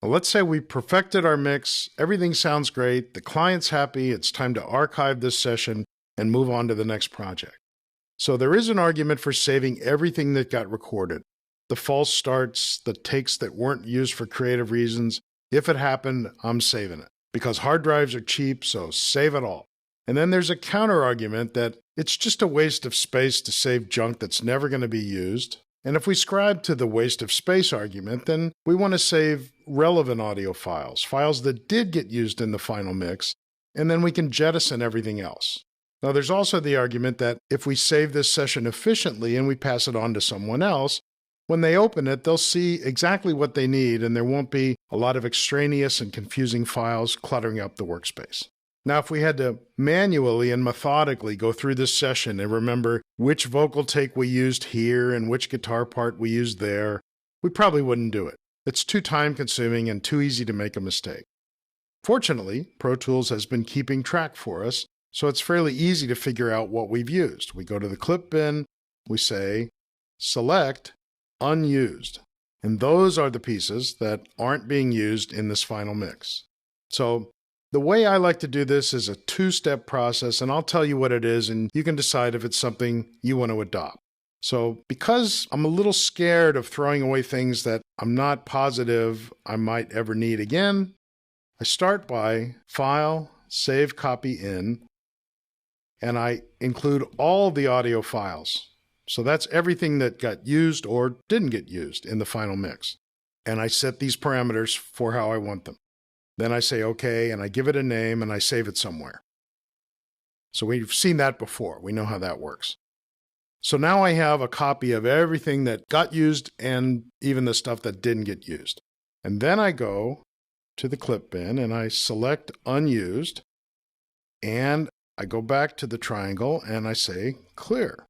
Well, let's say we perfected our mix, everything sounds great, the client's happy, it's time to archive this session and move on to the next project. So there is an argument for saving everything that got recorded. The false starts, the takes that weren't used for creative reasons. If it happened, I'm saving it. Because hard drives are cheap, so save it all. And then there's a counter argument that it's just a waste of space to save junk that's never going to be used. And if we scribe to the waste of space argument, then we want to save relevant audio files, files that did get used in the final mix, and then we can jettison everything else. Now, there's also the argument that if we save this session efficiently and we pass it on to someone else, when they open it, they'll see exactly what they need, and there won't be a lot of extraneous and confusing files cluttering up the workspace. Now, if we had to manually and methodically go through this session and remember which vocal take we used here and which guitar part we used there, we probably wouldn't do it. It's too time-consuming and too easy to make a mistake. Fortunately, Pro Tools has been keeping track for us, so it's fairly easy to figure out what we've used. We go to the clip bin, we say, select unused. And those are the pieces that aren't being used in this final mix. So the way I like to do this is a two-step process, and I'll tell you what it is, and you can decide if it's something you want to adopt. So because I'm a little scared of throwing away things that I'm not positive I might ever need again, I start by File, Save Copy In, and I include all the audio files. So that's everything that got used or didn't get used in the final mix. And I set these parameters for how I want them. Then I say OK, and I give it a name, and I save it somewhere. So we've seen that before. We know how that works. So now I have a copy of everything that got used and even the stuff that didn't get used. And then I go to the clip bin, and I select unused, and I go back to the triangle, and I say clear.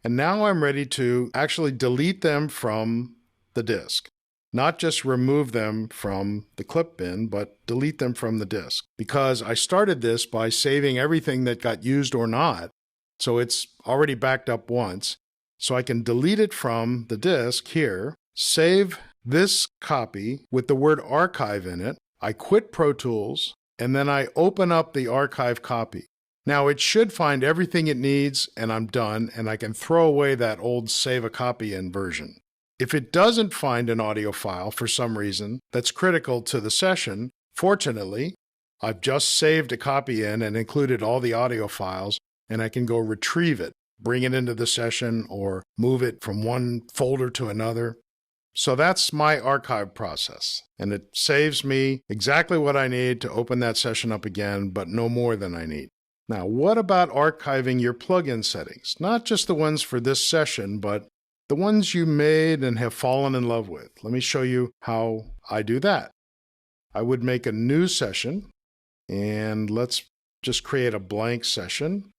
And now I'm ready to actually delete them from the disk. Not just remove them from the clip bin, but delete them from the disk. Because I started this by saving everything that got used or not, so it's already backed up once. So I can delete it from the disk here, save this copy with the word archive in it. I quit Pro Tools, and then I open up the archive copy. Now it should find everything it needs, and I'm done, and I can throw away that old save a copy in version. If it doesn't find an audio file for some reason that's critical to the session, fortunately, I've just saved a copy in and included all the audio files, and I can go retrieve it, bring it into the session, or move it from one folder to another. So that's my archive process, and it saves me exactly what I need to open that session up again, but no more than I need. Now, what about archiving your plugin settings? Not just the ones for this session, but the ones you made and have fallen in love with. Let me show you how I do that. I would make a new session, and let's just create a blank session.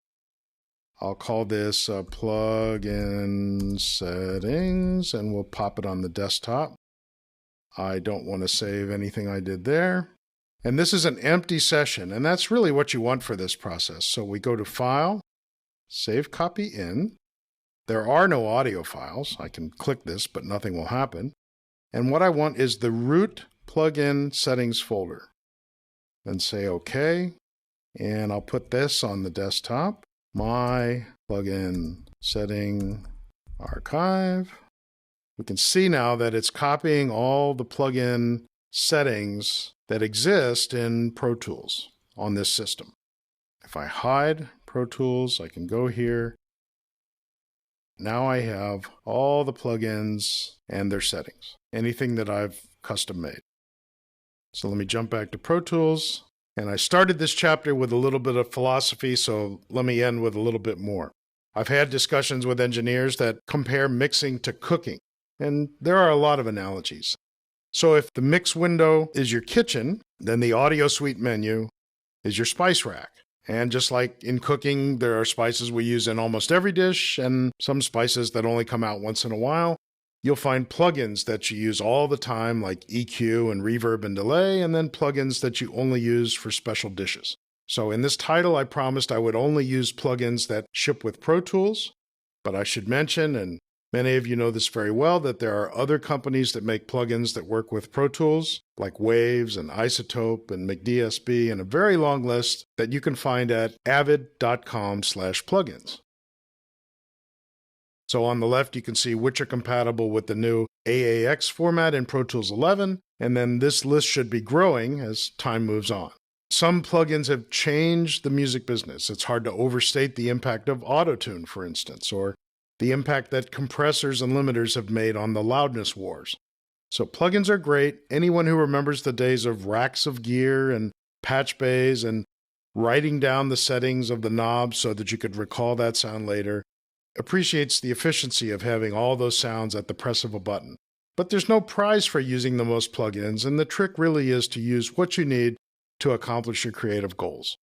I'll call this plugin settings, and we'll pop it on the desktop. I don't want to save anything I did there. And this is an empty session, and that's really what you want for this process. So we go to File, Save Copy In. There are no audio files. I can click this, but nothing will happen. And what I want is the root plugin settings folder. Then say OK, and I'll put this on the desktop. My plugin setting archive. We can see now that it's copying all the plugin settings that exist in Pro Tools on this system. If I hide Pro Tools, I can go here. Now I have all the plugins and their settings, anything that I've custom made. So let me jump back to Pro Tools. And I started this chapter with a little bit of philosophy, so let me end with a little bit more. I've had discussions with engineers that compare mixing to cooking, and there are a lot of analogies. So if the mix window is your kitchen, then the audio suite menu is your spice rack. And just like in cooking, there are spices we use in almost every dish and some spices that only come out once in a while. You'll find plugins that you use all the time, like EQ and reverb and delay, and then plugins that you only use for special dishes. So in this title, I promised I would only use plugins that ship with Pro Tools, but I should mention, and Many of you know this very well, that there are other companies that make plugins that work with Pro Tools, like Waves and Isotope and McDSB, and a very long list that you can find at avid.com/plugins. So on the left, you can see which are compatible with the new AAX format in Pro Tools 11, and then this list should be growing as time moves on. Some plugins have changed the music business. It's hard to overstate the impact of Auto-Tune, for instance, or the impact that compressors and limiters have made on the loudness wars. So plugins are great. Anyone who remembers the days of racks of gear and patch bays and writing down the settings of the knobs so that you could recall that sound later appreciates the efficiency of having all those sounds at the press of a button. But there's no prize for using the most plugins, and the trick really is to use what you need to accomplish your creative goals.